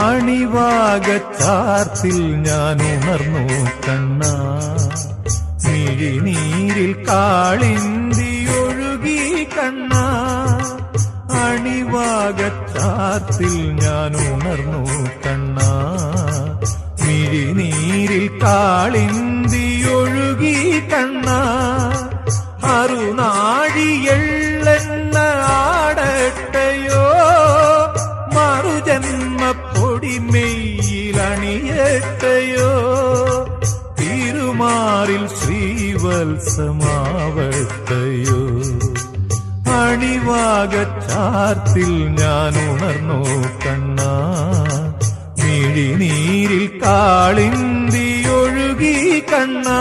അണിവാകച്ചാർത്തിൽ ഞാൻ ഉണർന്നു കണ്ണാ, മിഴിനീരിൽ കാളിന്തി ഒഴുകി കണ്ണാ. അണിവാകച്ചാർത്തിൽ ഞാൻ ഉണർന്നു കണ്ണാ, മിഴിനീരിൽ കാളിന്തി ഒഴുകി കണ്ണാ. അറുനാഴിയെള്ളെണ്ണ ആടട്ടയോ, മറുജന്മപ്പൊടിമെയിലണിയട്ടയോ. തിരുമാറിൽ ശ്രീവത്സമാവട്ടയോ. അണിവാകച്ചാർത്തിൽ ഞാൻ ഉണർന്നു കണ്ണാ, മിഴിനീരിൽ കാളിന്തി ഒഴുകി കണ്ണാ.